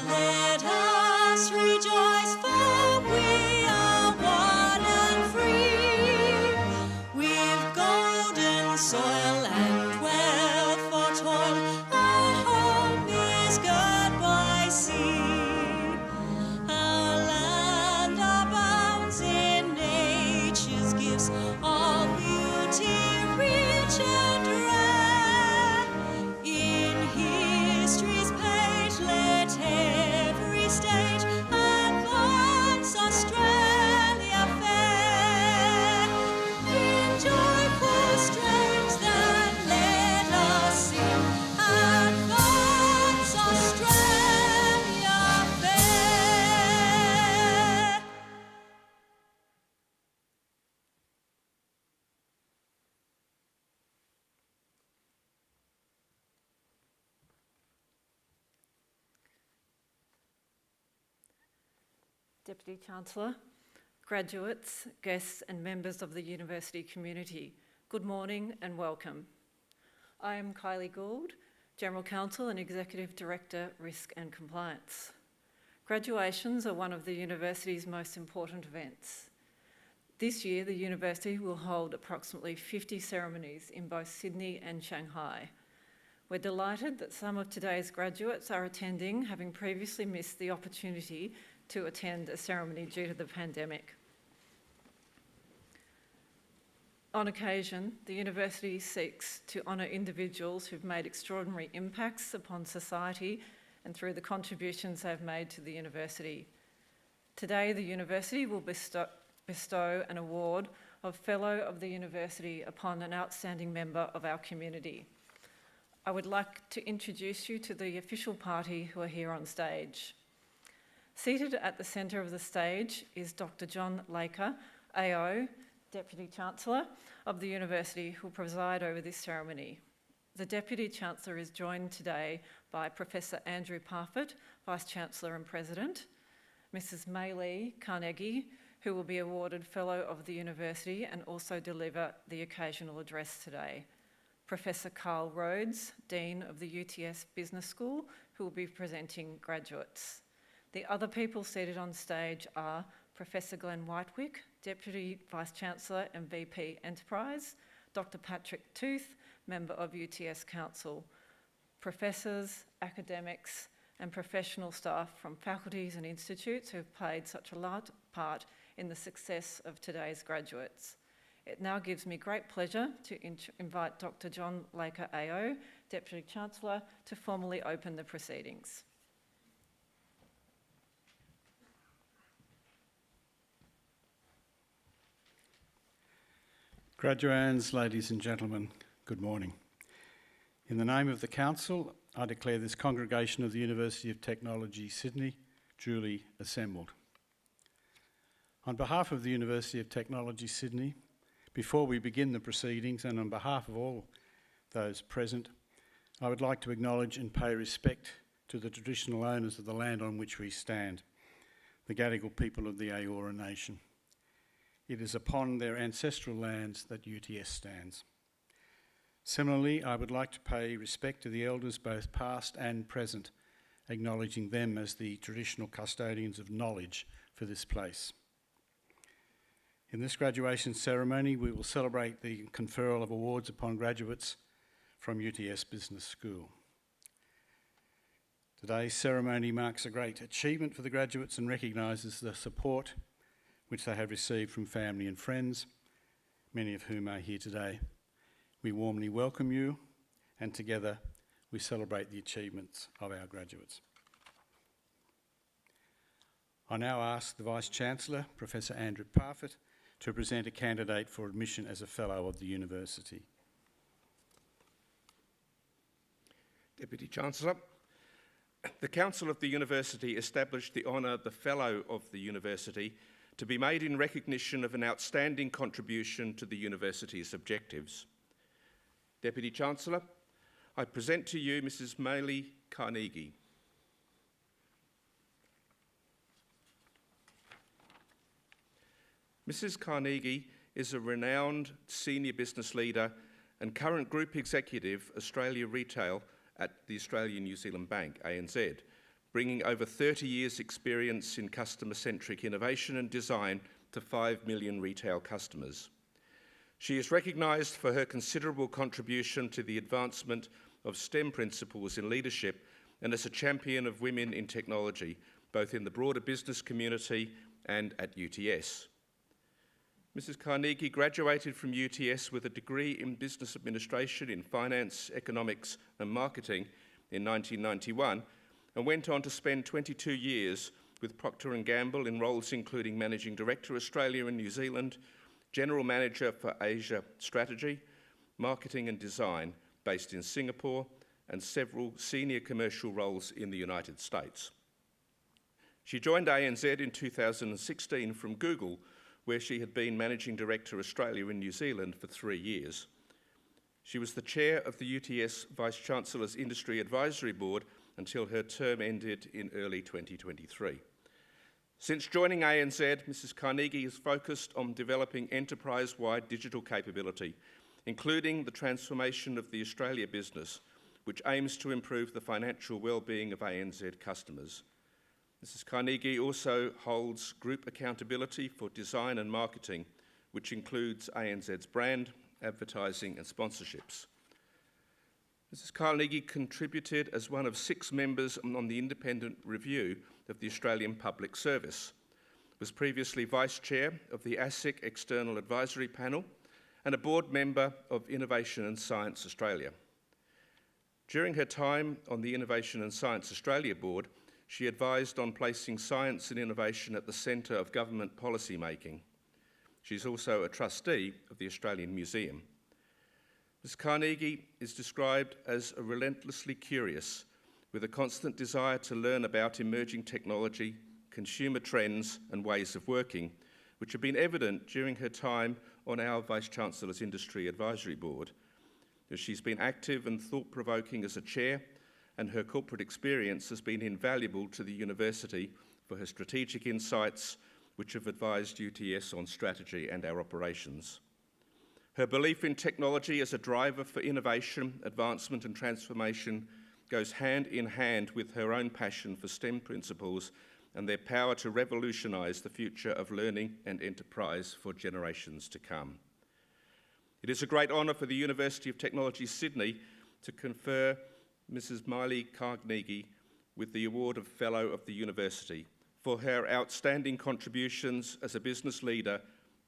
let us rejoice, for we are one and free. We've golden soil and wealth for toil. Our home is girt by sea. Our land abounds in nature's gifts of beauty, rich and rare. In history's page, let every stage advance Australia fair. In joyful strains that let us sing, advance Australia fair. Deputy Chancellor, graduates, guests and members of the university community, good morning and welcome. I am Kylie Gould, General Counsel and Executive Director, Risk and Compliance. Graduations are one of the university's most important events. This year, the university will hold approximately 50 ceremonies in both Sydney and Shanghai. We're delighted that some of today's graduates are attending, having previously missed the opportunity to attend a ceremony due to the pandemic. On occasion, the university seeks to honour individuals who've made extraordinary impacts upon society and through the contributions they've made to the university. Today, the university will bestow an award of Fellow of the University upon an outstanding member of our community. I would like to introduce you to the official party who are here on stage. Seated at the centre of the stage is Dr. John Laker, AO, Deputy Chancellor of the University, who will preside over this ceremony. The Deputy Chancellor is joined today by Professor Andrew Parfitt, Vice Chancellor and President, Mrs. Maylee Carnegie, who will be awarded Fellow of the University and also deliver the occasional address today, Professor Carl Rhodes, Dean of the UTS Business School, who will be presenting graduates. The other people seated on stage are Professor Glenn Whitewick, Deputy Vice-Chancellor and VP Enterprise, Dr. Patrick Tooth, Member of UTS Council, professors, academics and professional staff from faculties and institutes who have played such a large part in the success of today's graduates. It now gives me great pleasure to invite Dr. John Laker AO, Deputy Chancellor, to formally open the proceedings. Graduands, ladies and gentlemen, good morning. In the name of the Council, I declare this congregation of the University of Technology, Sydney, duly assembled. On behalf of the University of Technology, Sydney, before we begin the proceedings and on behalf of all those present, I would like to acknowledge and pay respect to the traditional owners of the land on which we stand, the Gadigal people of the Eora Nation. It is upon their ancestral lands that UTS stands. Similarly, I would like to pay respect to the elders both past and present, acknowledging them as the traditional custodians of knowledge for this place. In this graduation ceremony, we will celebrate the conferral of awards upon graduates from UTS Business School. Today's ceremony marks a great achievement for the graduates and recognises the support which they have received from family and friends, many of whom are here today. We warmly welcome you, and together we celebrate the achievements of our graduates. I now ask the Vice-Chancellor, Professor Andrew Parfitt, to present a candidate for admission as a Fellow of the University. Deputy Chancellor, the Council of the University established the honour the Fellow of the University to be made in recognition of an outstanding contribution to the University's objectives. Deputy Chancellor, I present to you Mrs. Maylee Carnegie. Mrs. Carnegie is a renowned senior business leader and current Group Executive, Australia Retail at the Australian New Zealand Bank, ANZ, bringing over 30 years' experience in customer-centric innovation and design to 5 million retail customers. She is recognised for her considerable contribution to the advancement of STEM principles in leadership and as a champion of women in technology, both in the broader business community and at UTS. Mrs. Carnegie graduated from UTS with a degree in business administration in finance, economics and marketing in 1991 and went on to spend 22 years with Procter & Gamble in roles including Managing Director Australia and New Zealand, General Manager for Asia Strategy, Marketing and Design based in Singapore, and several senior commercial roles in the United States. She joined ANZ in 2016 from Google, where she had been Managing Director Australia and New Zealand for 3 years. She was the chair of the UTS Vice-Chancellor's Industry Advisory Board until her term ended in early 2023. Since joining ANZ, Mrs. Carnegie has focused on developing enterprise-wide digital capability, including the transformation of the Australia business, which aims to improve the financial well-being of ANZ customers. Mrs. Carnegie also holds group accountability for design and marketing, which includes ANZ's brand, advertising and sponsorships. Mrs. Carnegie contributed as one of 6 members on the independent review of the Australian Public Service, was previously Vice Chair of the ASIC External Advisory Panel and a board member of Innovation and Science Australia. During her time on the Innovation and Science Australia board, she advised on placing science and innovation at the centre of government policy making. She's also a trustee of the Australian Museum. Ms. Carnegie is described as a relentlessly curious, with a constant desire to learn about emerging technology, consumer trends and ways of working, which have been evident during her time on our Vice-Chancellor's Industry Advisory Board. She's been active and thought-provoking as a chair, and her corporate experience has been invaluable to the university for her strategic insights, which have advised UTS on strategy and our operations. Her belief in technology as a driver for innovation, advancement and transformation goes hand in hand with her own passion for STEM principles and their power to revolutionise the future of learning and enterprise for generations to come. It is a great honour for the University of Technology Sydney to confer Mrs. Miley Carnegie with the award of Fellow of the University for her outstanding contributions as a business leader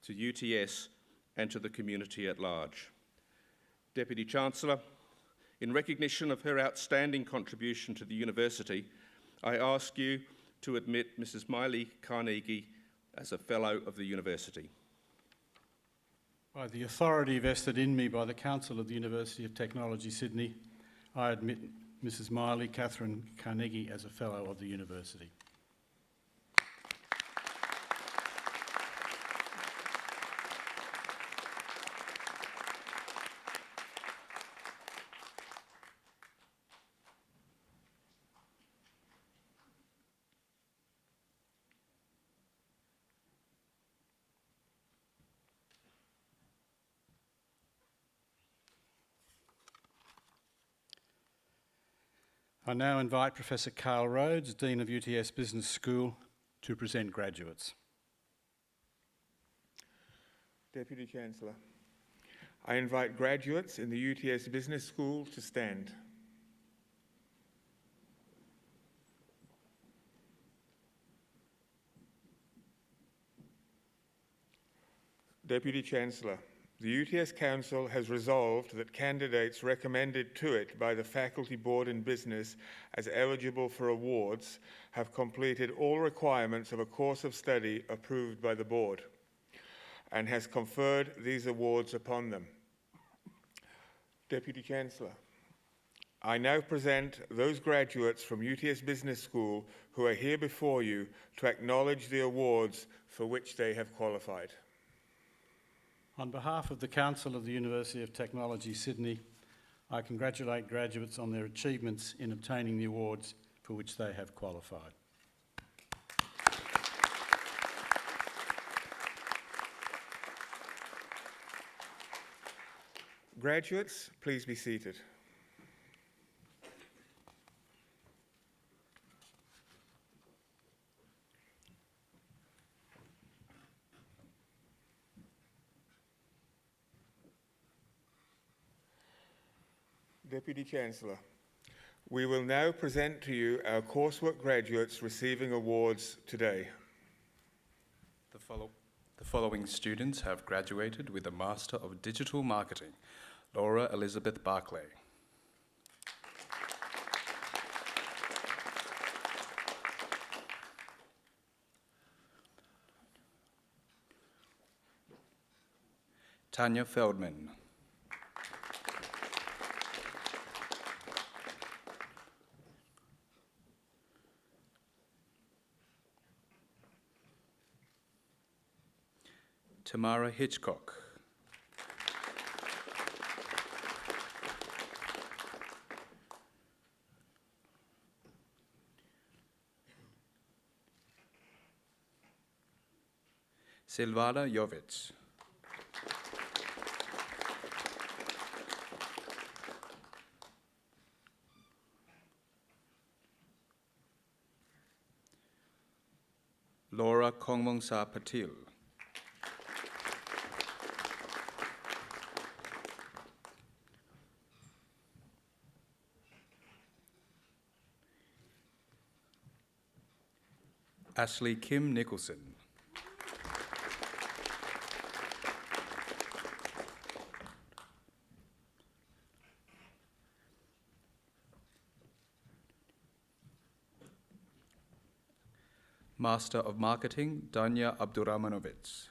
to UTS and to the community at large. Deputy Chancellor, in recognition of her outstanding contribution to the university, I ask you to admit Mrs. Miley Carnegie as a Fellow of the University. By the authority vested in me by the Council of the University of Technology, Sydney, I admit Mrs. Miley Catherine Carnegie as a Fellow of the University. I now invite Professor Carl Rhodes, Dean of UTS Business School, to present graduates. Deputy Chancellor, I invite graduates in the UTS Business School to stand. Deputy Chancellor, the UTS Council has resolved that candidates recommended to it by the Faculty Board in Business as eligible for awards have completed all requirements of a course of study approved by the Board and has conferred these awards upon them. Deputy Chancellor, I now present those graduates from UTS Business School who are here before you to acknowledge the awards for which they have qualified. On behalf of the Council of the University of Technology, Sydney, I congratulate graduates on their achievements in obtaining the awards for which they have qualified. Graduates, please be seated. Deputy Chancellor, we will now present to you our coursework graduates receiving awards today. The following students have graduated with a Master of Digital Marketing: Laura Elizabeth Barclay, Tanya Feldman, Tamara Hitchcock, Silvana Jovic, Laura Kongmongsa Patil, Ashley Kim Nicholson, Master of Marketing, Danya Abdurrahmanovic,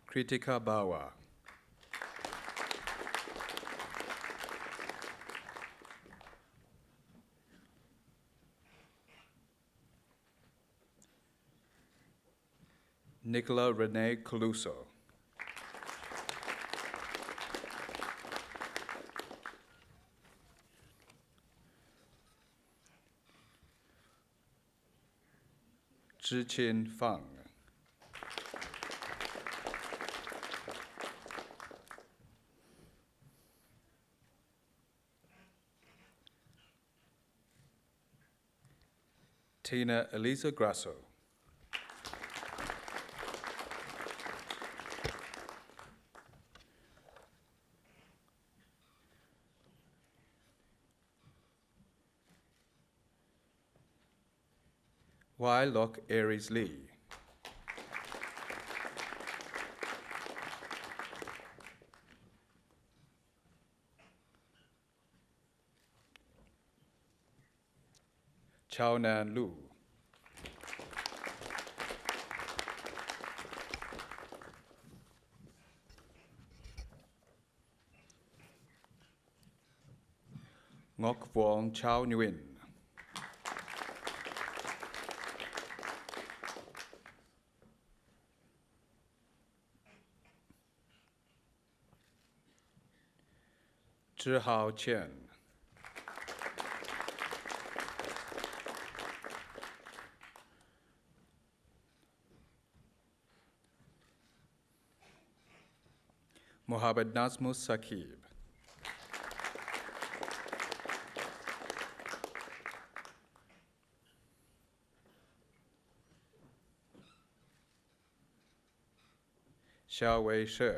Kritika Bawa, Nicola Renee Coluso, Zhichin Fang, Tina Elisa Grasso, Y. Locke Aries Lee, Chao Nan Lu, Ngok Vuong Chao Nguyen, Zhi Hao Chen, Mohammad Nazmus Saqib, Xiao Wei Shi,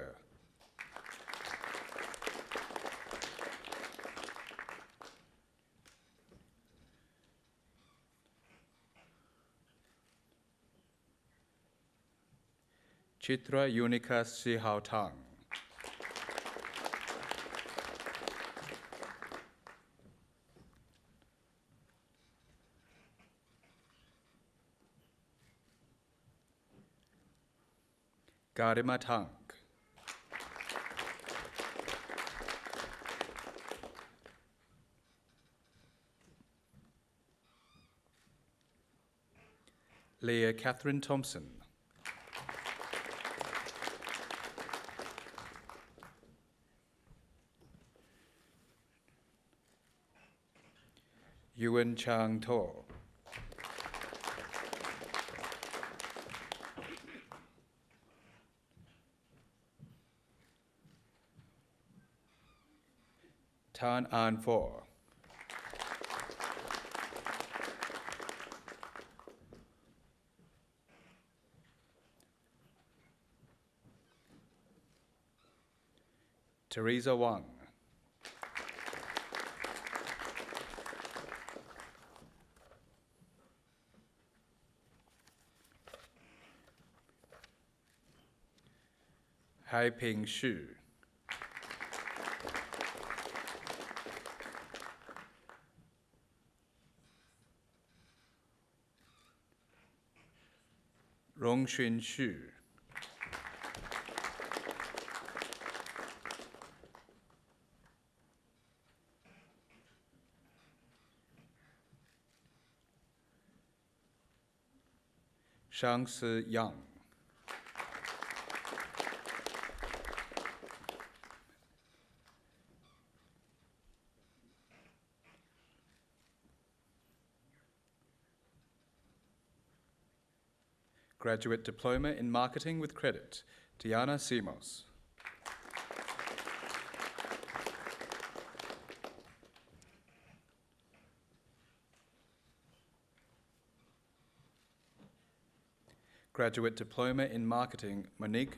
Chitra Unica Sihao Tang, Garima Tang, Leah Catherine Thompson, Yuan Chang To, Tan An Fo, Teresa Wang. Haiping Xu. Rongxun Xu. Shangsi Yang. Graduate Diploma in Marketing with Credit, Diana Simos. Graduate Diploma in Marketing, Monique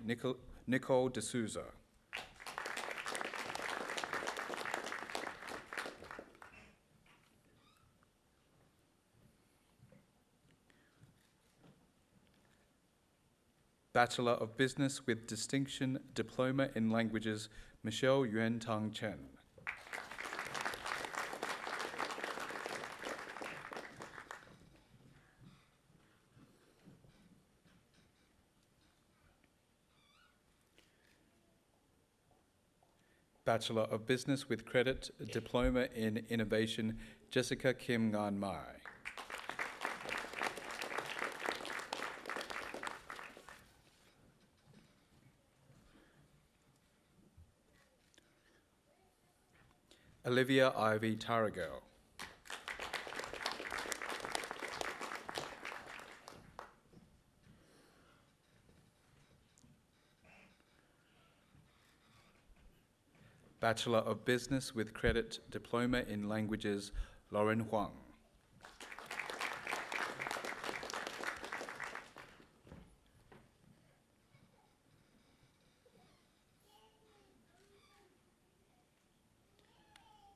Nicole D'Souza. Bachelor of Business with Distinction Diploma in Languages, Michelle Yuan Tang Chen. Bachelor of Business with Credit Diploma in Innovation, Jessica Kim Ngan Mai. Olivia Ivy Tarragell. Bachelor of Business with Credit Diploma in Languages, Lauren Huang.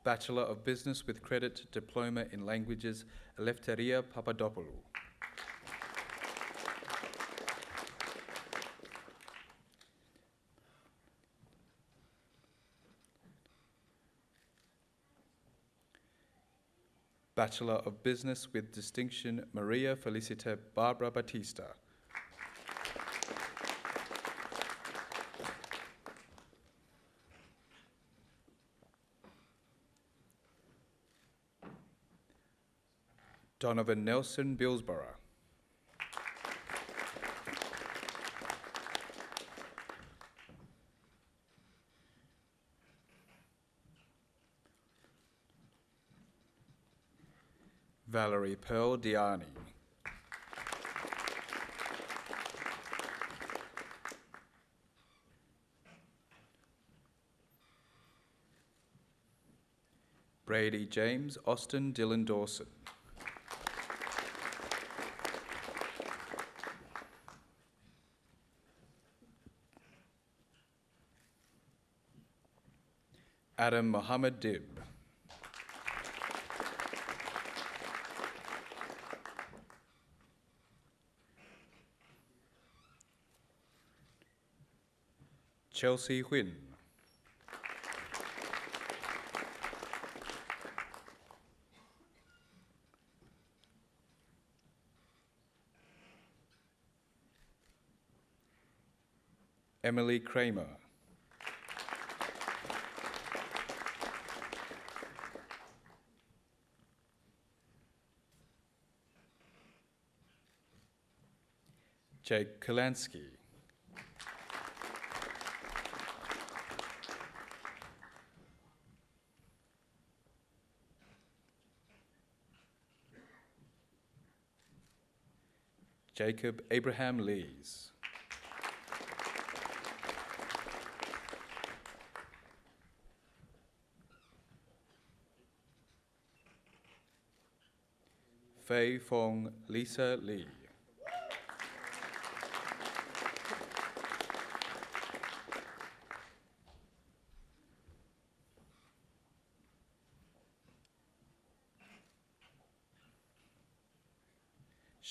Bachelor of Business with Credit Diploma in Languages, Eleftheria Papadopoulou. Bachelor of Business with Distinction, Maria Felicita Barbara Batista. Donovan Nelson Billsborough. Valerie Pearl Diani. Brady James Austin Dylan Dawson. Adam Mohammed Dib. Chelsea Huynh. Emily Kramer. Jake Kalansky. Jacob Abraham Lees. Fei Fong Lisa Lee.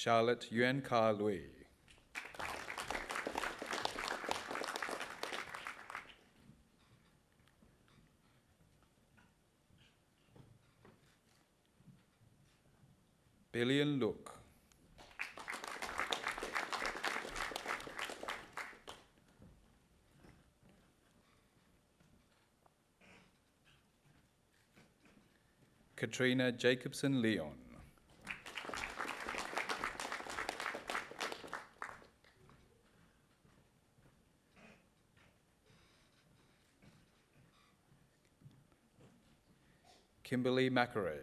Charlotte Yuan Ka Lui. Billion Look. Katrina Jacobson Leon. Kimberly Macarae.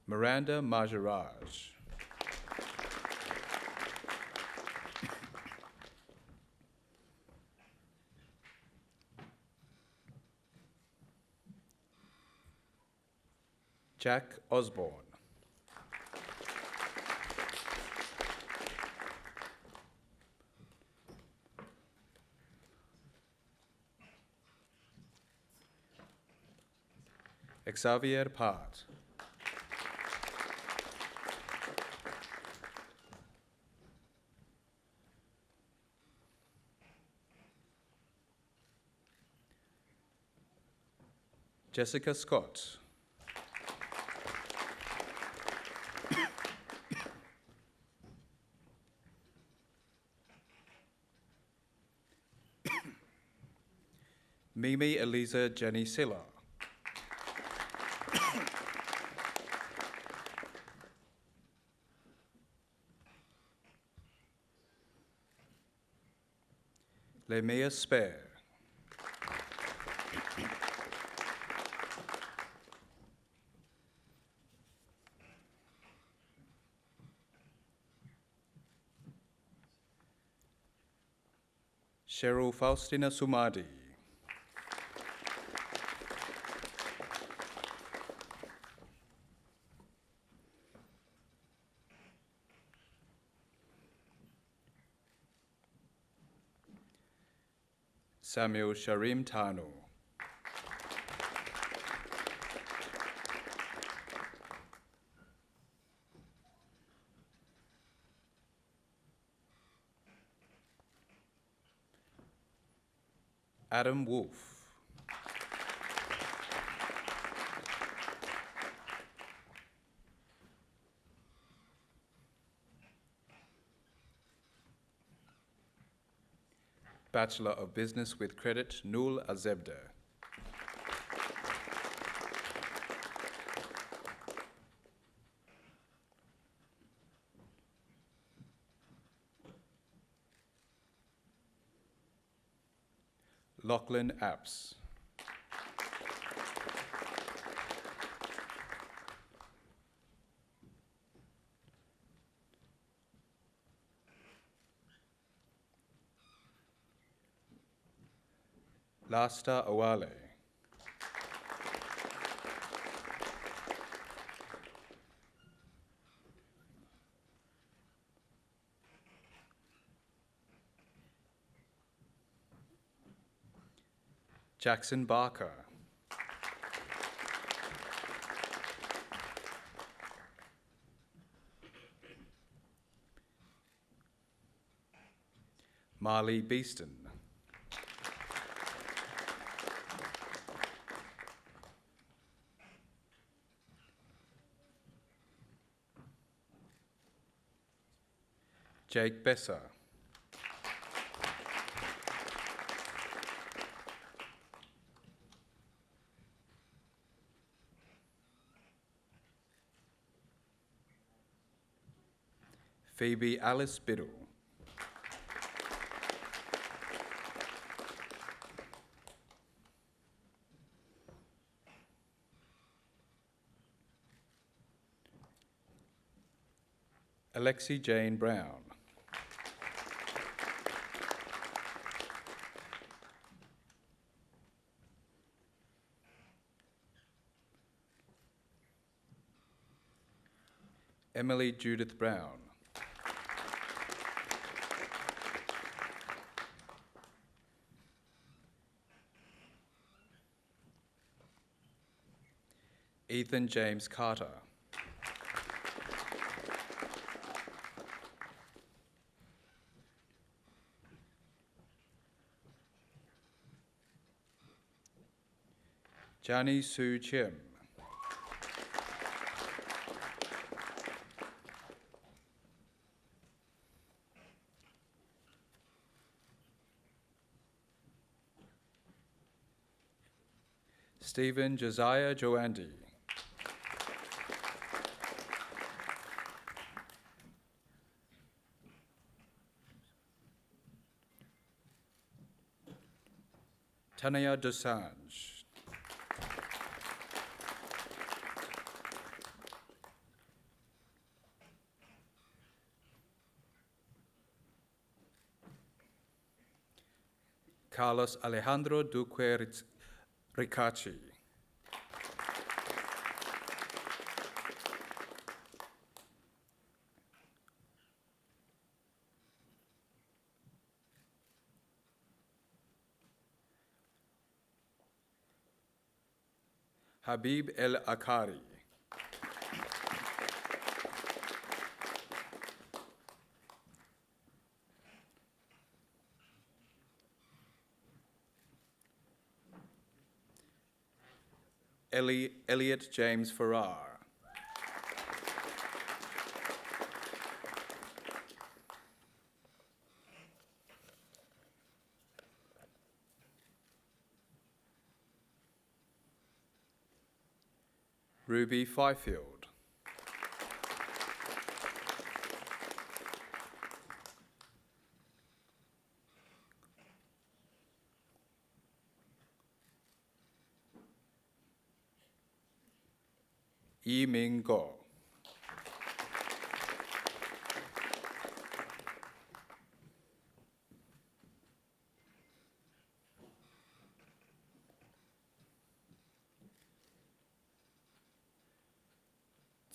Miranda Majaraj. Jack Osborne. Xavier Part. Jessica Scott. Mimi Eliza Jenny Silla. Lemea Spare. Cheryl Faustina Sumadi. Samuel Sharim Tanu. Adam Wolf. Bachelor of Business with Credit, Noor Azebda. Lachlan Apps. Lasta Awale. Jackson Barker. Marley Beeston. Jake Besser. Phoebe Alice Biddle. Alexi Jane Brown. Emily Judith Brown. Ethan James Carter. Jani Sue Chim. Stephen Josiah Joandy. Tania Dosange. Carlos Alejandro Duque Ricacci. Habib El Akari. Elliot James Farrar. Ruby Fifield. Yi Ming Go.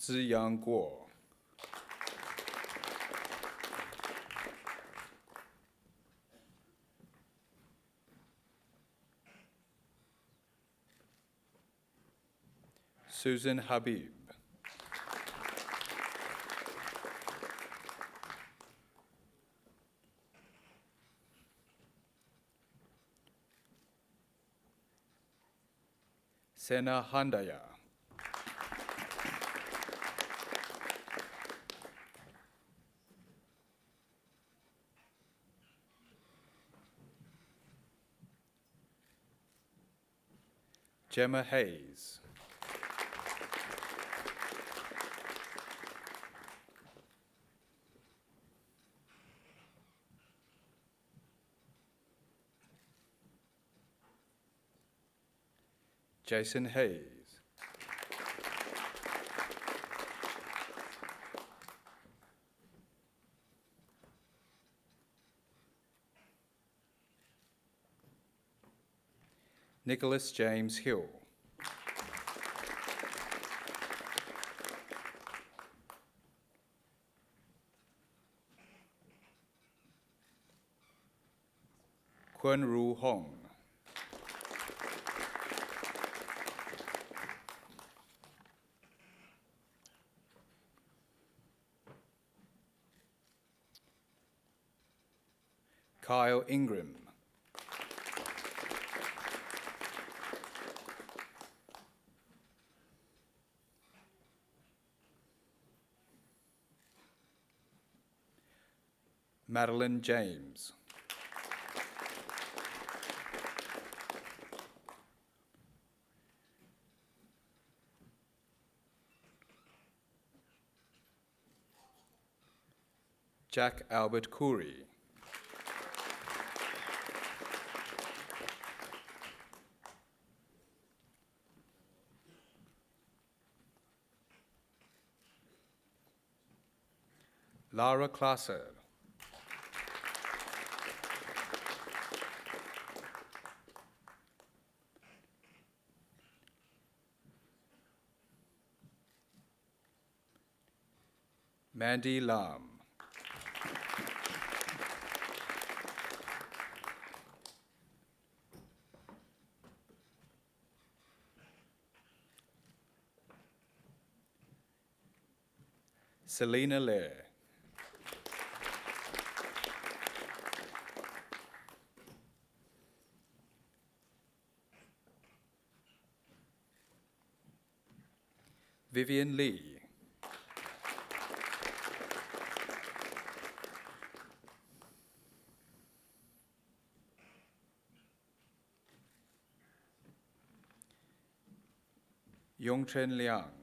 Ziyang Guo. Susan Habib. Sena Handaya. Gemma Hayes. Jason Hayes. Nicholas James Hill. Kwon Ru Hong. Kyle Ingram. Madeline James. Jack Albert Coorey. Lara Klasser. Mandy Lam. Selena Lair. Vivian Lee. Yongchen Liang.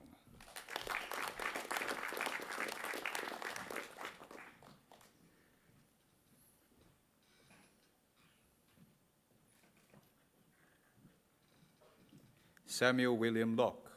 Samuel William Locke.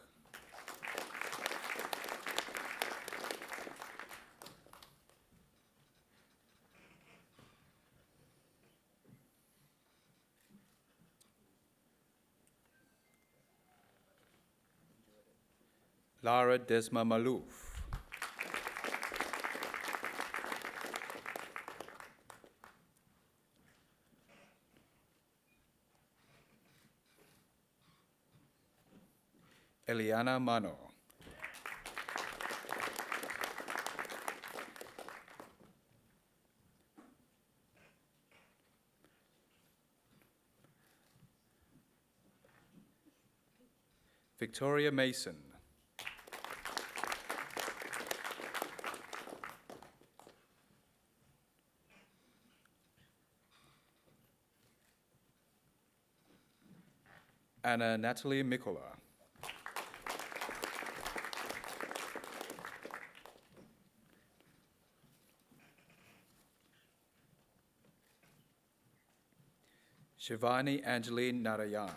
Lara Desma Malouf. Eliana Mano. Victoria Mason. Anna Natalie Mikola. Shivani Angeline Narayan.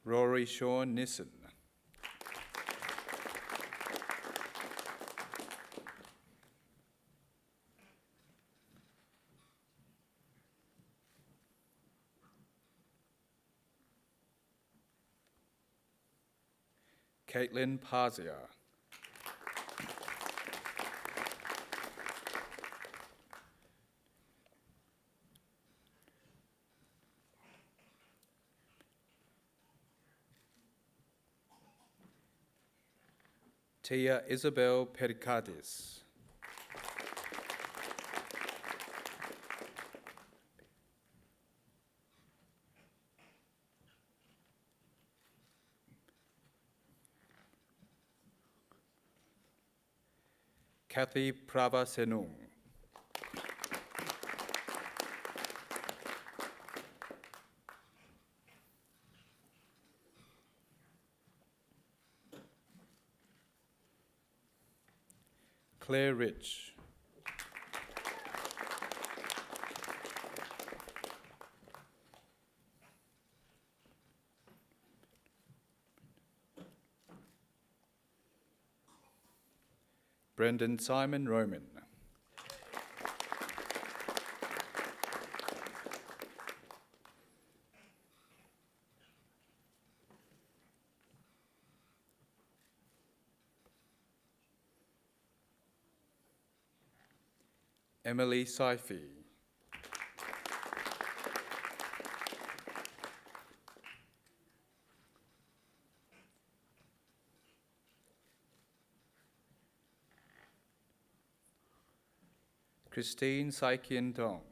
Rory Sean Nissen. Caitlin Pazia. Tia Isabel Pericadis. Kathy Prava Senung. Claire Rich. Brendan Simon Roman. Emily Saifi. Christine Saikian Dong.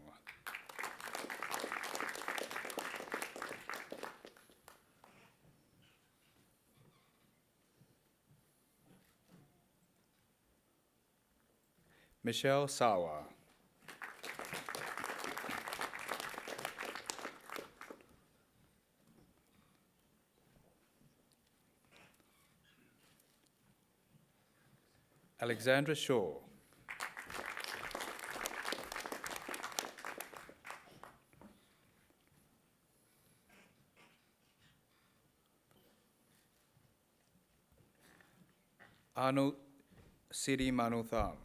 Michelle Sawa. Alexandra Shaw. Arnold Siri Manutham.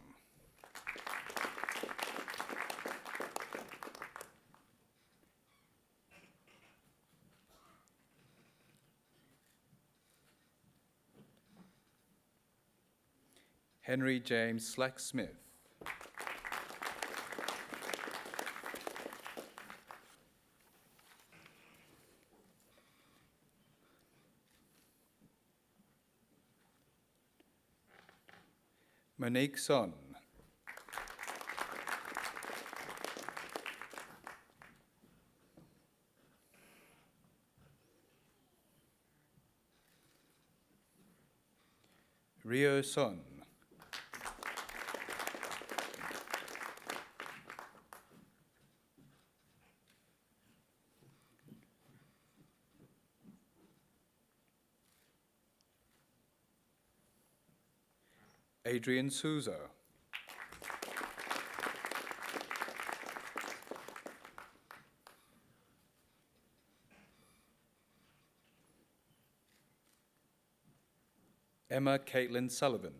Henry James Slack Smith. Monique Son. Rio Son. Adrian Souza. Emma Caitlin Sullivan.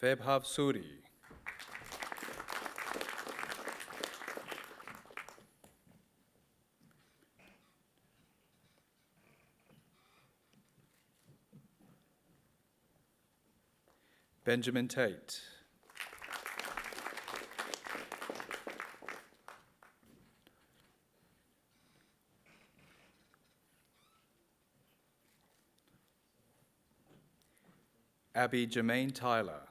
Vebhav Suri. Benjamin Tate. Abby Jermaine Tyler.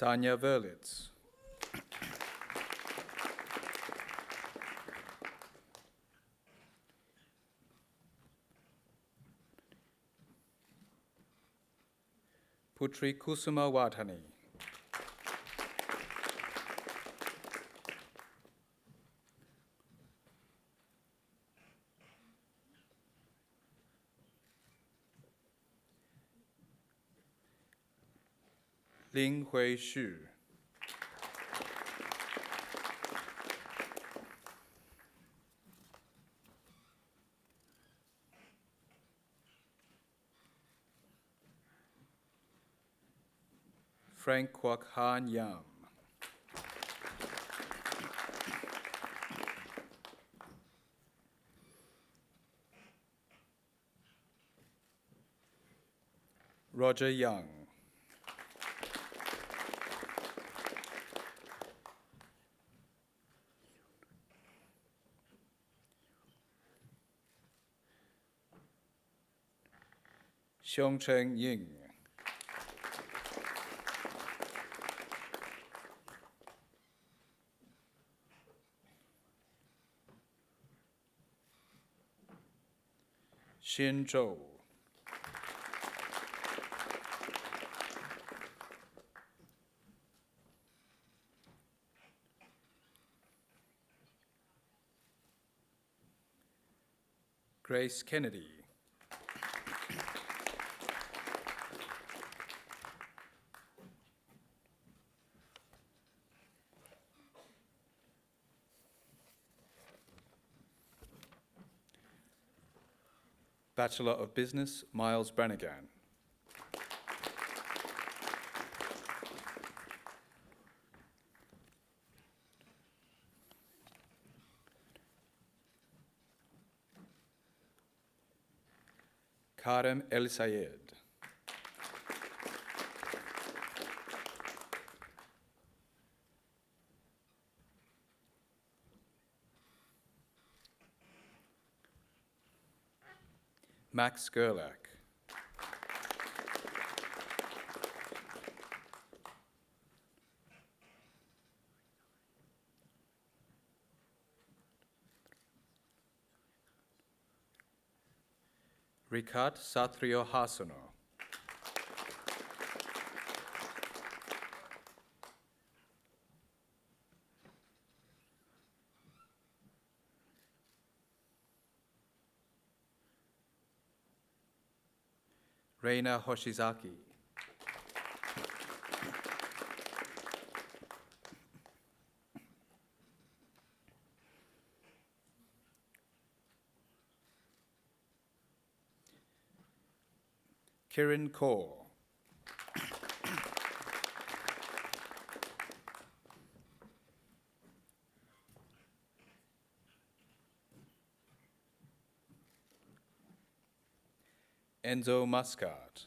Sanya Verlitz. Putri Kusuma Wadhani. Ling Hui Xu. Frank Kwok Han Yam. Roger Young. Xiongcheng Ying. Xin Zhou. Grace Kennedy. Bachelor of Business, Miles Brannigan. Karim El Sayed. Max Gerlach. Rikat Satrio Hasano. Reina Hoshizaki. Kiran Kaur. Enzo Muscat.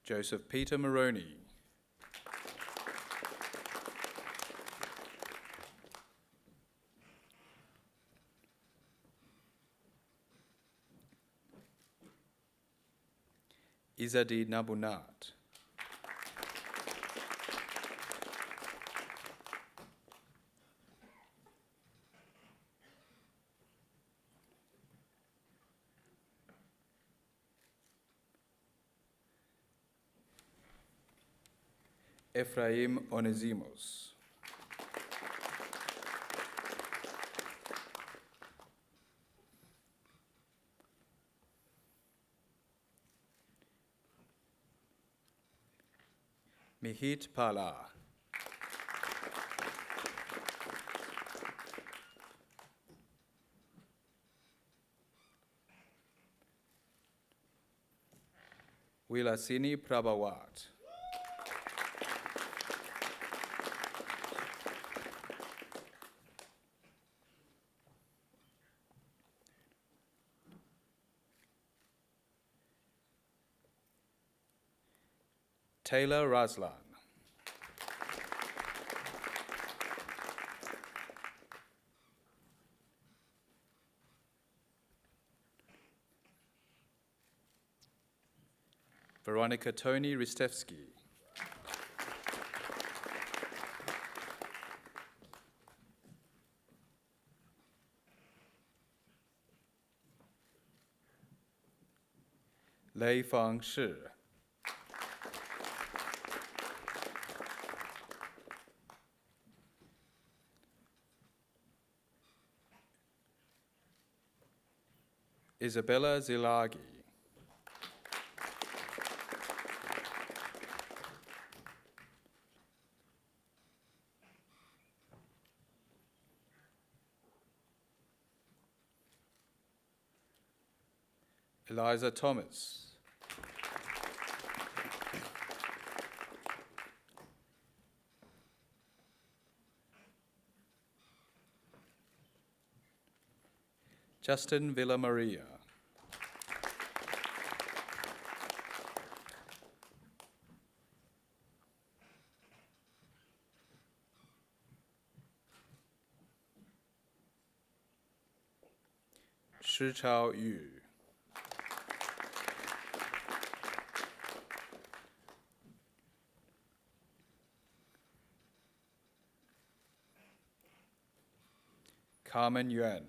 Joseph Peter Maroney. Izadi Nabunat. Ephraim Onezimos. Mihit Pala. Wilasini Prabhawat. Taylor Raslan. Veronica Tony Ristevsky. Lei Fang Shi. Isabella Zilagi. Eliza Thomas. Justin Villamaria. Shi Chao Yu. Carmen Yuan.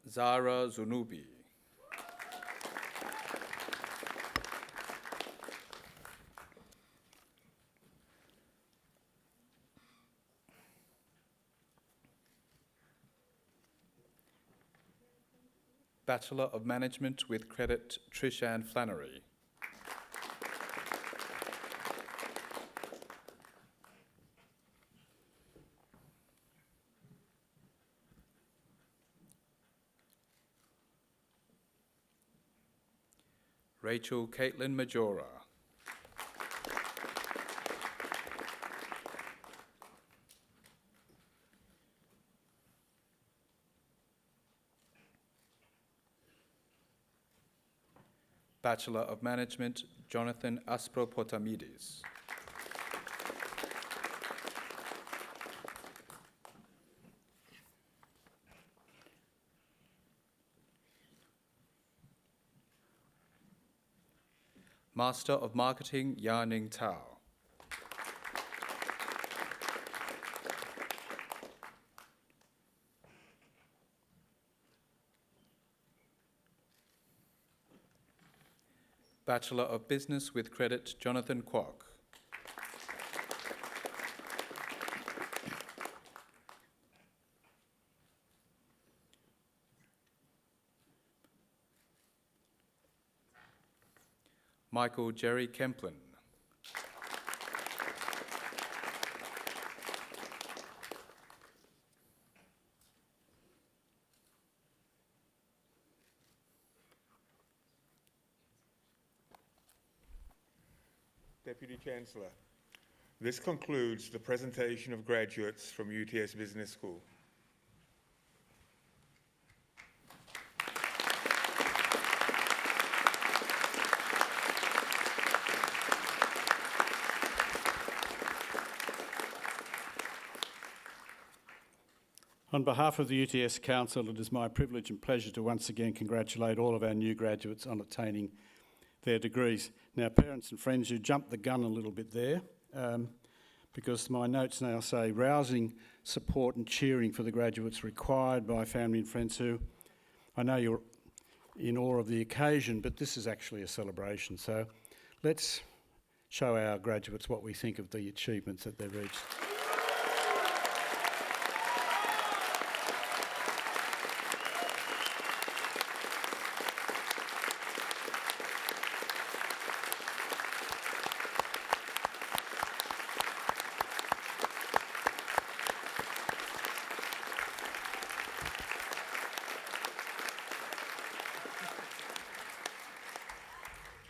Zara Zunubi. Bachelor of Management with Credit, Trishan Flannery. Rachel Caitlin Majora. Bachelor of Management, Jonathan Aspropotamides. Master of Marketing, Yaning Tao. Bachelor of Business with Credit, Jonathan Kwok. Michael Jerry Kemplin. Deputy Chancellor, this concludes the presentation of graduates from UTS Business School. On behalf of the UTS Council, it is my privilege and pleasure to once again congratulate all of our new graduates on obtaining their degrees. Now, parents and friends, you jumped the gun a little bit there because my notes now say rousing support and cheering for the graduates required by family and friends who, I know you're in awe of the occasion, but this is actually a celebration. So let's show our graduates what we think of the achievements that they've reached.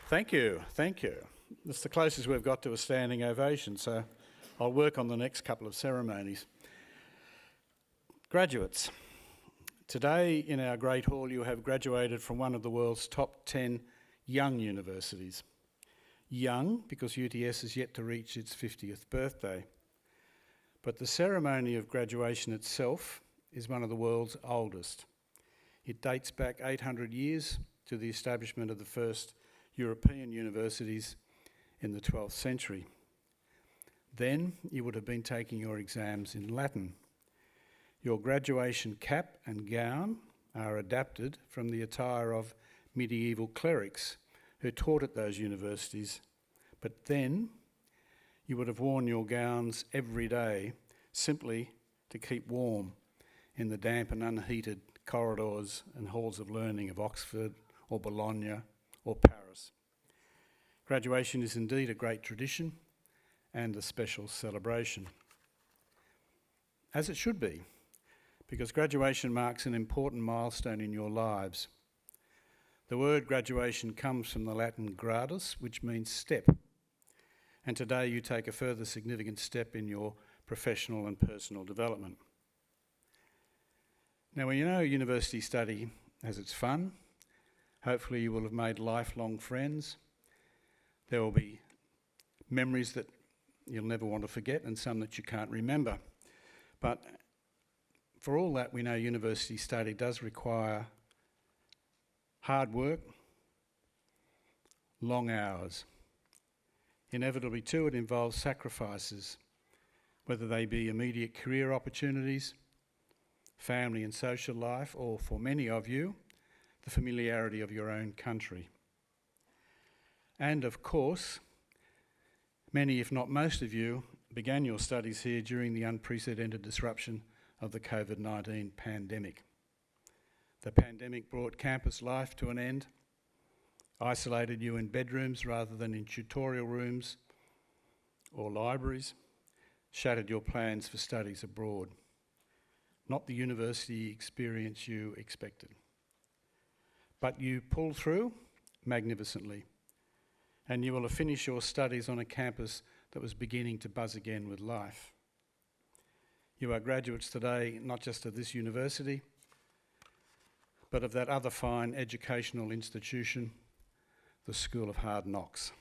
Thank you, thank you. That's the closest we've got to a standing ovation, so I'll work on the next couple of ceremonies. Graduates, today in our Great Hall you have graduated from one of the world's top 10 young universities. Young because UTS is yet to reach its 50th birthday. But the ceremony of graduation itself is one of the world's oldest. It dates back 800 years to the establishment of the first European universities in the 12th century. Then you would have been taking your exams in Latin. Your graduation cap and gown are adapted from the attire of medieval clerics who taught at those universities, but then you would have worn your gowns every day simply to keep warm in the damp and unheated corridors and halls of learning of Oxford or Bologna or Paris. Graduation is indeed a great tradition and a special celebration, as it should be, because graduation marks an important milestone in your lives. The word graduation comes from the Latin gradus, which means step, and today you take a further significant step in your professional and personal development. Now, when you know university study has its fun, hopefully you will have made lifelong friends. There will be memories that you'll never want to forget and some that you can't remember. But for all that, we know university study does require hard work, long hours. Inevitably too, it involves sacrifices, whether they be immediate career opportunities, family and social life, or for many of you, the familiarity of your own country. And of course, many, if not most of you, began your studies here during the unprecedented disruption of the COVID-19 pandemic. The pandemic brought campus life to an end, isolated you in bedrooms rather than in tutorial rooms or libraries, shattered your plans for studies abroad. Not the university experience you expected. But you pulled through magnificently, and you will have finished your studies on a campus that was beginning to buzz again with life. You are graduates today, not just of this university, but of that other fine educational institution, the School of Hard Knocks.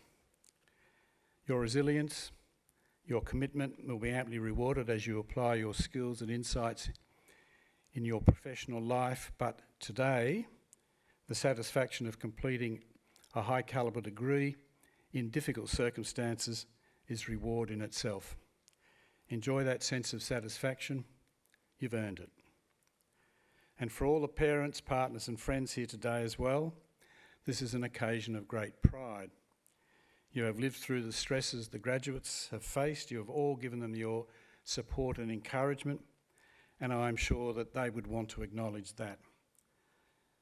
Your resilience, your commitment will be amply rewarded as you apply your skills and insights in your professional life, but today, the satisfaction of completing a high calibre degree in difficult circumstances is reward in itself. Enjoy that sense of satisfaction. You've earned it. And for all the parents, partners and friends here today as well, this is an occasion of great pride. You have lived through the stresses the graduates have faced. You have all given them your support and encouragement, and I'm sure that they would want to acknowledge that.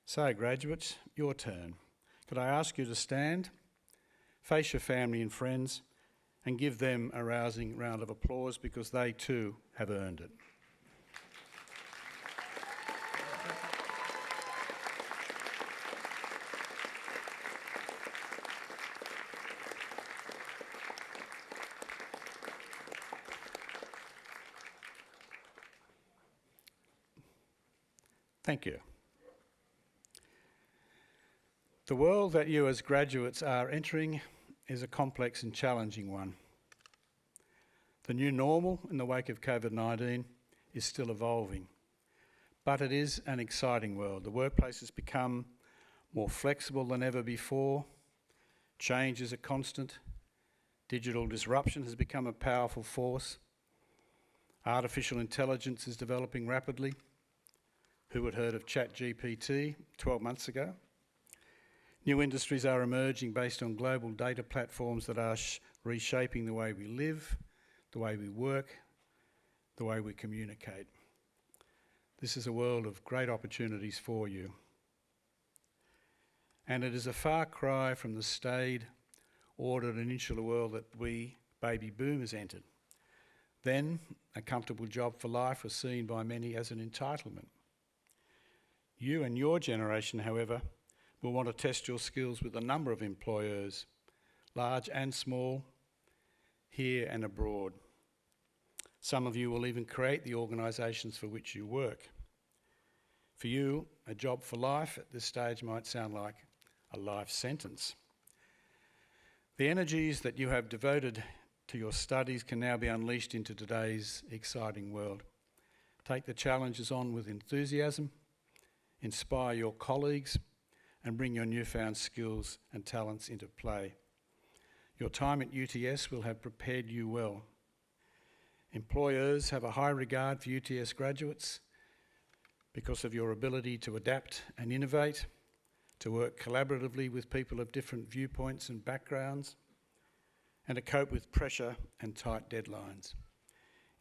So, graduates, your turn. Could I ask you to stand, face your family and friends, and give them a rousing round of applause because they too have earned it. Thank you. The world that you as graduates are entering is a complex and challenging one. The new normal in the wake of COVID-19 is still evolving, but it is an exciting world. The workplace has become more flexible than ever before. Change is a constant. Digital disruption has become a powerful force. Artificial intelligence is developing rapidly. Who had heard of ChatGPT 12 months ago? New industries are emerging based on global data platforms that are reshaping the way we live, the way we work, the way we communicate. This is a world of great opportunities for you. And it is a far cry from the staid, ordered and insular world that we, baby boomers, entered. Then, a comfortable job for life was seen by many as an entitlement. You and your generation, however, will want to test your skills with a number of employers, large and small, here and abroad. Some of you will even create the organisations for which you work. For you, a job for life at this stage might sound like a life sentence. The energies that you have devoted to your studies can now be unleashed into today's exciting world. Take the challenges on with enthusiasm, inspire your colleagues, and bring your newfound skills and talents into play. Your time at UTS will have prepared you well. Employers have a high regard for UTS graduates because of your ability to adapt and innovate, to work collaboratively with people of different viewpoints and backgrounds, and to cope with pressure and tight deadlines.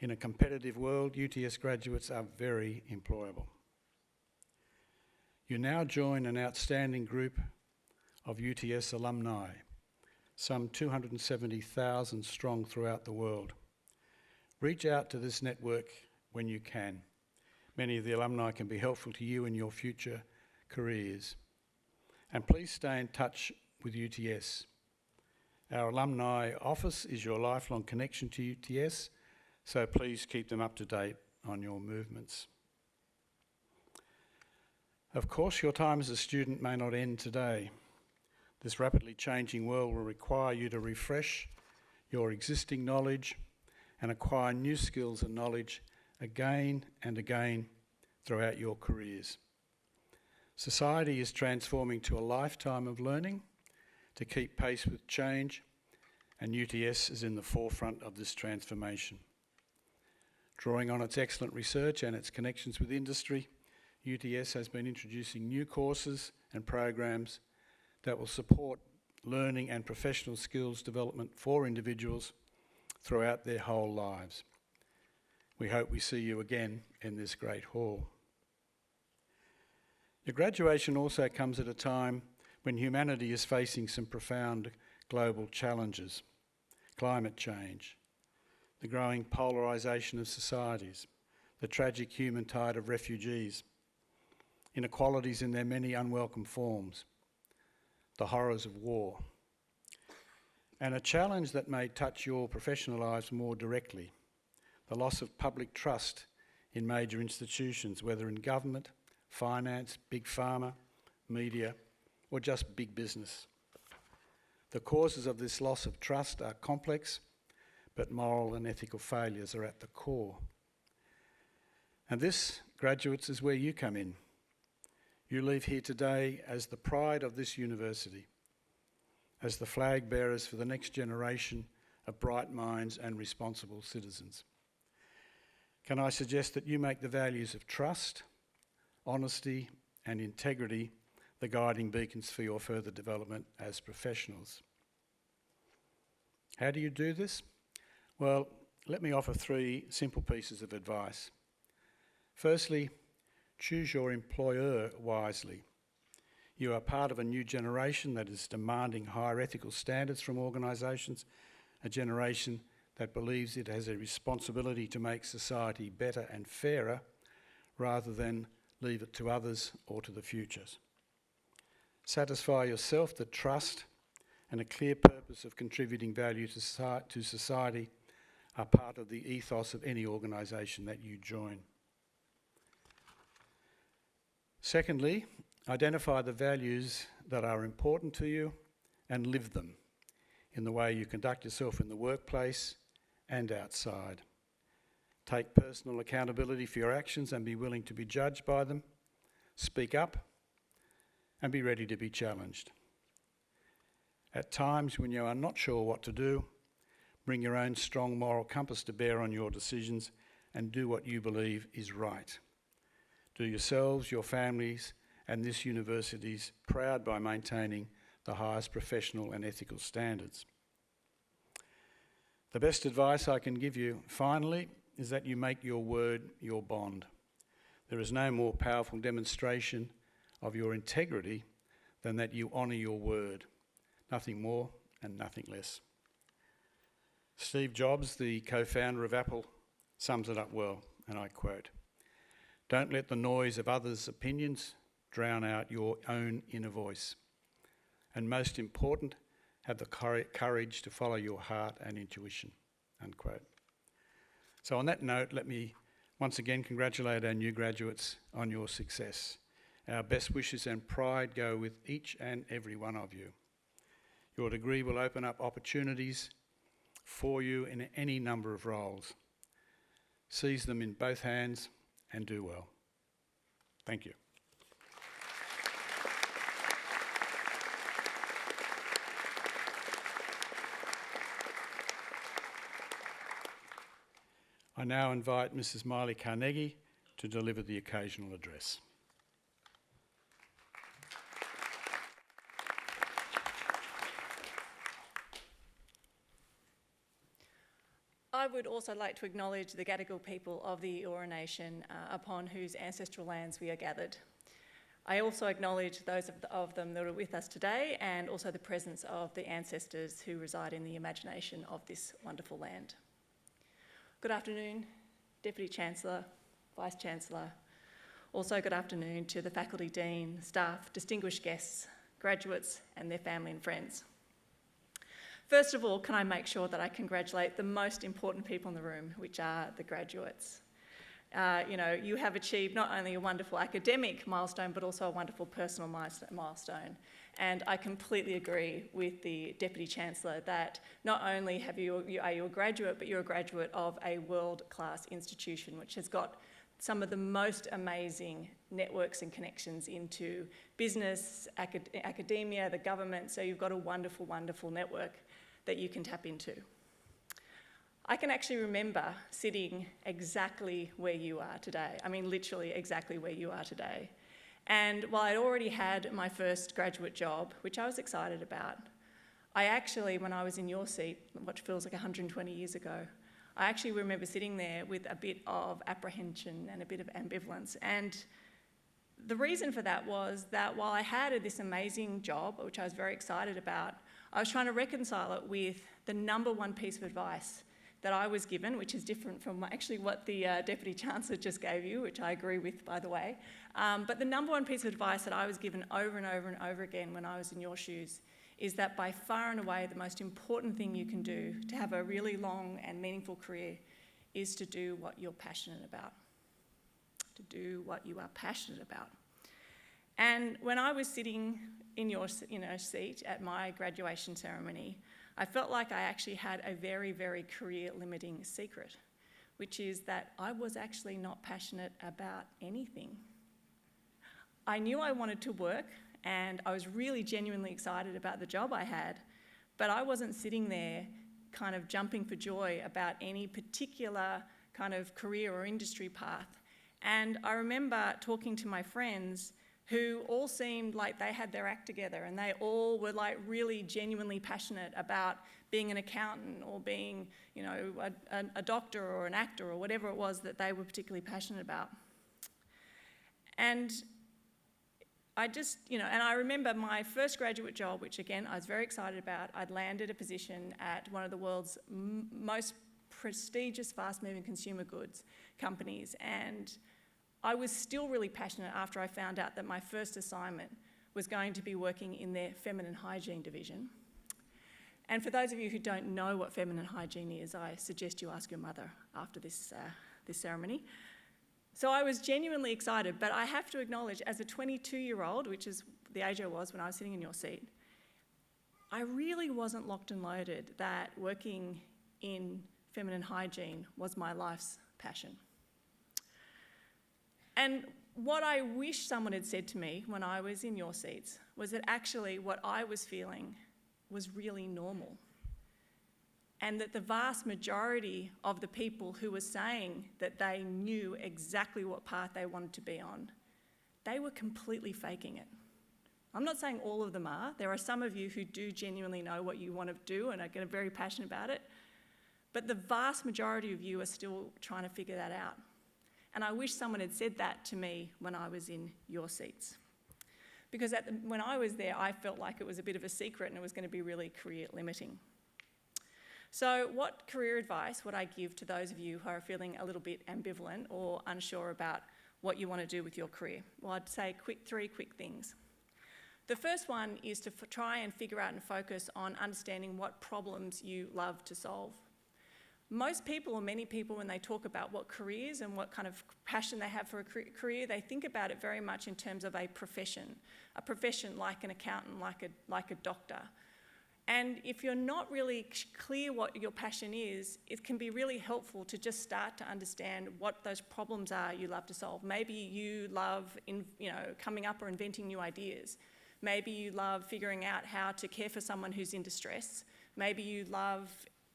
In a competitive world, UTS graduates are very employable. You now join an outstanding group of UTS alumni, some 270,000 strong throughout the world. Reach out to this network when you can. Many of the alumni can be helpful to you in your future careers. And please stay in touch with UTS. Our alumni office is your lifelong connection to UTS, so please keep them up to date on your movements. Of course, your time as a student may not end today. This rapidly changing world will require you to refresh your existing knowledge and acquire new skills and knowledge again and again throughout your careers. Society is transforming to a lifetime of learning to keep pace with change, and UTS is in the forefront of this transformation. Drawing on its excellent research and its connections with industry, UTS has been introducing new courses and programs that will support learning and professional skills development for individuals throughout their whole lives. We hope we see you again in this great hall. Your graduation also comes at a time when humanity is facing some profound global challenges: climate change, the growing polarisation of societies, the tragic human tide of refugees, inequalities in their many unwelcome forms, the horrors of war, and a challenge that may touch your professional lives more directly: the loss of public trust in major institutions, whether in government, finance, big pharma, media, or just big business. The causes of this loss of trust are complex, but moral and ethical failures are at the core. And this, graduates, is where you come in. You leave here today as the pride of this university, as the flag bearers for the next generation of bright minds and responsible citizens. Can I suggest that you make the values of trust, honesty, and integrity the guiding beacons for your further development as professionals? How do you do this? Well, let me offer 3 simple pieces of advice. Firstly, choose your employer wisely. You are part of a new generation that is demanding higher ethical standards from organisations, a generation that believes it has a responsibility to make society better and fairer rather than leave it to others or to the futures. Satisfy yourself that trust and a clear purpose of contributing value to society are part of the ethos of any organisation that you join. Secondly, identify the values that are important to you and live them in the way you conduct yourself in the workplace and outside. Take personal accountability for your actions and be willing to be judged by them. Speak up and be ready to be challenged. At times when you are not sure what to do, bring your own strong moral compass to bear on your decisions and do what you believe is right. Do yourselves, your families, and this university's proud by maintaining the highest professional and ethical standards. The best advice I can give you, finally, is that you make your word your bond. There is no more powerful demonstration of your integrity than that you honour your word. Nothing more and nothing less. Steve Jobs, the co-founder of Apple, sums it up well, and I quote, "Don't let the noise of others' opinions drown out your own inner voice. And most important, have the courage to follow your heart and intuition," unquote. So on that note, let me once again congratulate our new graduates on your success. Our best wishes and pride go with each and every one of you. Your degree will open up opportunities for you in any number of roles. Seize them in both hands and do well. Thank you. I now invite Mrs. Miley Carnegie to deliver the occasional address. I would also like to acknowledge the Gadigal people of the Eora Nation upon whose ancestral lands we are gathered. I also acknowledge those of them that are with us today and also the presence of the ancestors who reside in the imagination of this wonderful land. Good afternoon, Deputy Chancellor, Vice-Chancellor. Also good afternoon to the Faculty Dean, staff, distinguished guests, graduates and their family and friends. First of all, can I make sure that I congratulate the most important people in the room, which are the graduates. You have achieved not only a wonderful academic milestone, but also a wonderful personal milestone. And I completely agree with the Deputy Chancellor that not only are you a graduate, but you're a graduate of a world-class institution, which has got some of the most amazing networks and connections into business, academia, the government. So you've got a wonderful, wonderful network that you can tap into. I can actually remember sitting exactly where you are today. I mean, literally exactly where you are today. And while I'd already had my first graduate job, which I was excited about, I actually, when I was in your seat, which feels like 120 years ago, I actually remember sitting there with a bit of apprehension and a bit of ambivalence. And the reason for that was that while I had this amazing job, which I was very excited about, I was trying to reconcile it with the number one piece of advice that I was given, which is different from actually what the Deputy Chancellor just gave you, which I agree with, by the way. But the number one piece of advice that I was given over and over and over again when I was in your shoes is that by far and away the most important thing you can do to have a really long and meaningful career is to do what you're passionate about. To do what you are passionate about. And when I was sitting in your seat at my graduation ceremony, I felt like I actually had a very, very career-limiting secret, which is that I was actually not passionate about anything. I knew I wanted to work, and I was really genuinely excited about the job I had, but I wasn't sitting there kind of jumping for joy about any particular kind of career or industry path. And I remember talking to my friends who all seemed like they had their act together and they all were like really genuinely passionate about being an accountant or being, a doctor or an actor or whatever it was that they were particularly passionate about. And and I remember my first graduate job, which again I was very excited about. I'd landed a position at one of the world's most prestigious fast-moving consumer goods companies, and I was still really passionate after I found out that my first assignment was going to be working in their feminine hygiene division. And for those of you who don't know what feminine hygiene is, I suggest you ask your mother after this ceremony. So I was genuinely excited, but I have to acknowledge, as a 22-year-old, which is the age I was when I was sitting in your seat, I really wasn't locked and loaded that working in feminine hygiene was my life's passion. And what I wish someone had said to me when I was in your seats was that actually what I was feeling was really normal. And that the vast majority of the people who were saying that they knew exactly what path they wanted to be on, they were completely faking it. I'm not saying all of them are. There are some of you who do genuinely know what you want to do and are getting very passionate about it. But the vast majority of you are still trying to figure that out. And I wish someone had said that to me when I was in your seats. Because when I was there, I felt like it was a bit of a secret and it was going to be really career limiting. So what career advice would I give to those of you who are feeling a little bit ambivalent or unsure about what you want to do with your career? Well, I'd say three quick things. The first one is to try and figure out and focus on understanding what problems you love to solve. Most people, or many people, when they talk about what careers and what kind of passion they have for a career, they think about it very much in terms of a profession like an accountant, like a doctor. And if you're not really clear what your passion is, it can be really helpful to just start to understand what those problems are you love to solve. Maybe you love coming up or inventing new ideas. Maybe you love figuring out how to care for someone who's in distress. Maybe you love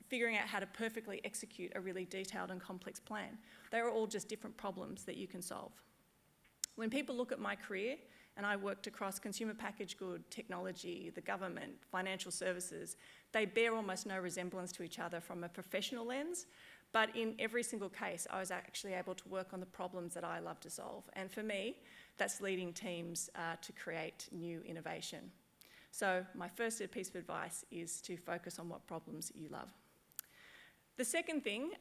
figuring out how to perfectly execute a really detailed and complex plan. They're all just different problems that you can solve. When people look at my career, and I worked across consumer packaged good, technology, the government, financial services, they bear almost no resemblance to each other from a professional lens, but in every single case, I was actually able to work on the problems that I love to solve. And for me, that's leading teams to create new innovation. So my first piece of advice is to focus on what problems you love. The second thing,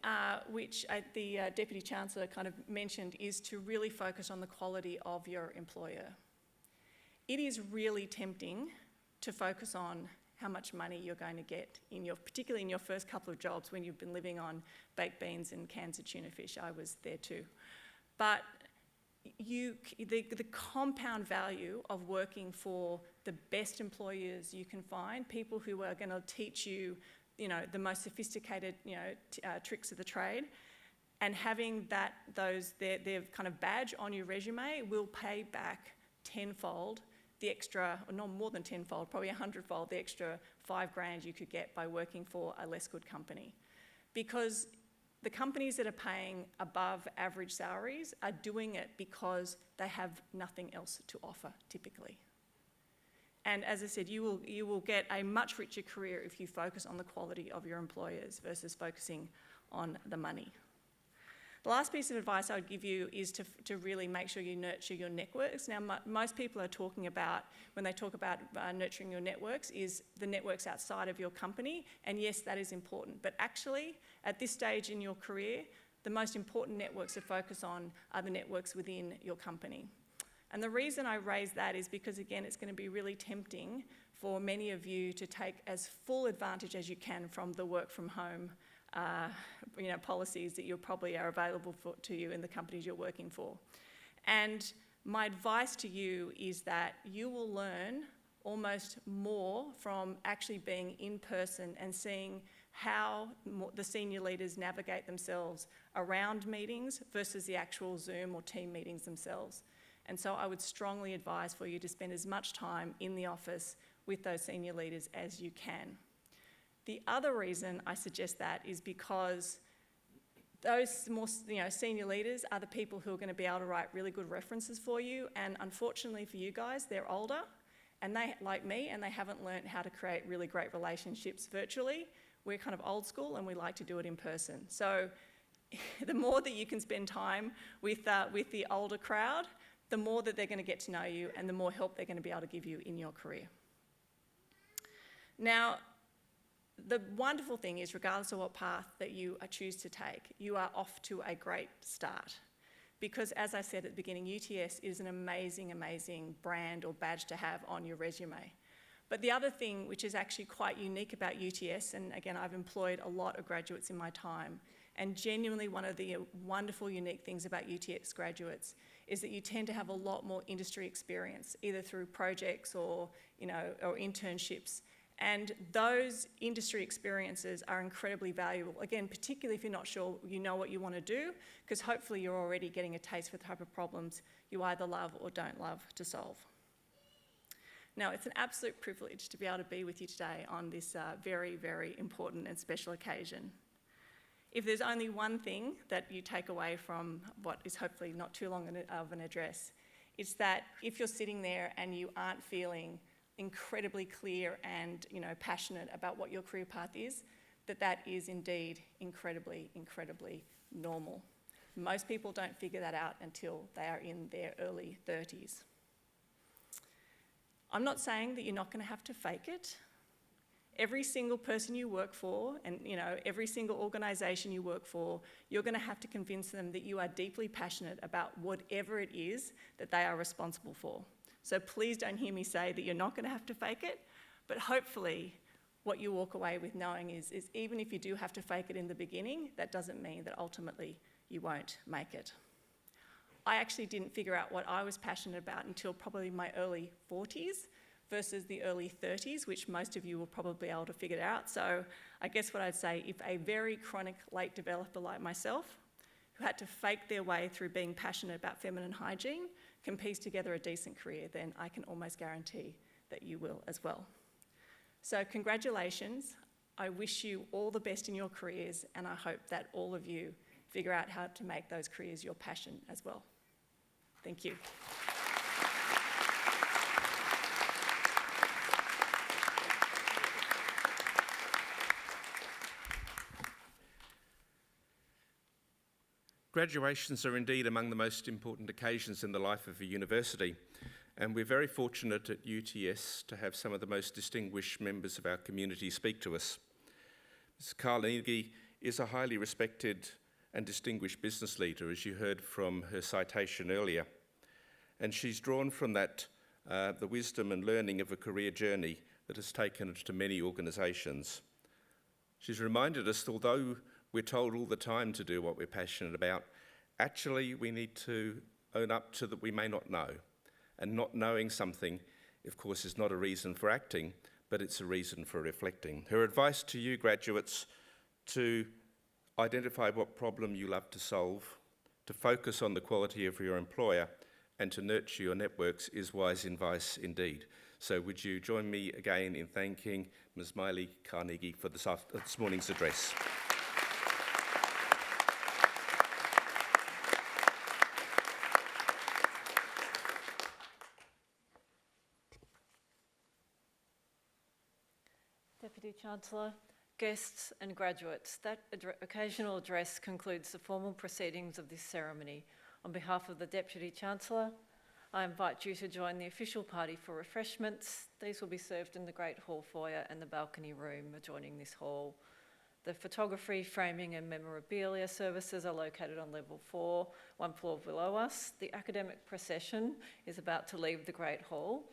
which the Deputy Chancellor kind of mentioned, is to really focus on the quality of your employer. It is really tempting to focus on how much money you're going to get, particularly in your first couple of jobs when you've been living on baked beans and cans of tuna fish. I was there too. But the compound value of working for the best employers you can find, people who are going to teach you, the most sophisticated, tricks of the trade, and having their kind of badge on your resume will pay back tenfold the extra, or not more than tenfold, probably 100-fold the extra $5,000 you could get by working for a less good company. Because the companies that are paying above average salaries are doing it because they have nothing else to offer, typically. And as I said, you will get a much richer career if you focus on the quality of your employers versus focusing on the money. The last piece of advice I would give you is to really make sure you nurture your networks. Now, most people are talking about, when they talk about nurturing your networks, is the networks outside of your company. And yes, that is important. But actually, at this stage in your career, the most important networks to focus on are the networks within your company. And the reason I raise that is because, again, it's going to be really tempting for many of you to take as full advantage as you can from the work from home policies that you probably are available to you in the companies you're working for. And my advice to you is that you will learn almost more from actually being in person and seeing how the senior leaders navigate themselves around meetings versus the actual Zoom or team meetings themselves. And so I would strongly advise for you to spend as much time in the office with those senior leaders as you can. The other reason I suggest that is because those more senior leaders are the people who are going to be able to write really good references for you. And unfortunately for you guys, they're older, and they, like me, and they haven't learned how to create really great relationships virtually. We're kind of old school, and we like to do it in person. So the more that you can spend time with the older crowd, the more that they're going to get to know you and the more help they're going to be able to give you in your career. Now, the wonderful thing is, regardless of what path that you choose to take, you are off to a great start. Because as I said at the beginning, UTS is an amazing, amazing brand or badge to have on your resume. But the other thing which is actually quite unique about UTS, and again, I've employed a lot of graduates in my time, And genuinely one of the wonderful, unique things about UTS graduates is that you tend to have a lot more industry experience, either through projects or, or internships. And those industry experiences are incredibly valuable. Again, particularly if you're not sure you know what you want to do, because hopefully you're already getting a taste for the type of problems you either love or don't love to solve. Now, it's an absolute privilege to be able to be with you today on this very, very important and special occasion. If there's only one thing that you take away from what is hopefully not too long of an address, it's that if you're sitting there and you aren't feeling incredibly clear and passionate about what your career path is, that is indeed incredibly, incredibly normal. Most people don't figure that out until they are in their early 30s. I'm not saying that you're not going to have to fake it. Every single person you work for and every single organisation you work for, you're going to have to convince them that you are deeply passionate about whatever it is that they are responsible for. So please don't hear me say that you're not going to have to fake it, but hopefully what you walk away with knowing is even if you do have to fake it in the beginning, that doesn't mean that ultimately you won't make it. I actually didn't figure out what I was passionate about until probably my early 40s versus the early 30s, which most of you will probably be able to figure out. So I guess what I'd say, if a very chronic late developer like myself, who had to fake their way through being passionate about feminine hygiene, can piece together a decent career, then I can almost guarantee that you will as well. So congratulations. I wish you all the best in your careers, and I hope that all of you figure out how to make those careers your passion as well. Thank you. Graduations are indeed among the most important occasions in the life of a university, and we're very fortunate at UTS to have some of the most distinguished members of our community speak to us. Ms. Carnegie is a highly respected and distinguished business leader, as you heard from her citation earlier, and she's drawn from that the wisdom and learning of a career journey that has taken her to many organisations. She's reminded us that although we're told all the time to do what we're passionate about, actually we need to own up to that we may not know. And not knowing something, of course, is not a reason for acting, but it's a reason for reflecting. Her advice to you graduates to identify what problem you love to solve, to focus on the quality of your employer, and to nurture your networks is wise advice indeed. So would you join me again in thanking Ms. Miley Carnegie for this morning's address. Deputy Chancellor, guests and graduates, that occasional address concludes the formal proceedings of this ceremony. On behalf of the Deputy Chancellor, I invite you to join the official party for refreshments. These will be served in the Great Hall foyer and the balcony room adjoining this hall. The photography, framing and memorabilia services are located on level 4, one floor below us. The academic procession is about to leave the Great Hall.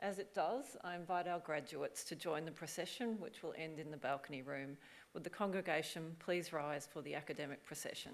As it does, I invite our graduates to join the procession, which will end in the balcony room. Would the congregation please rise for the academic procession?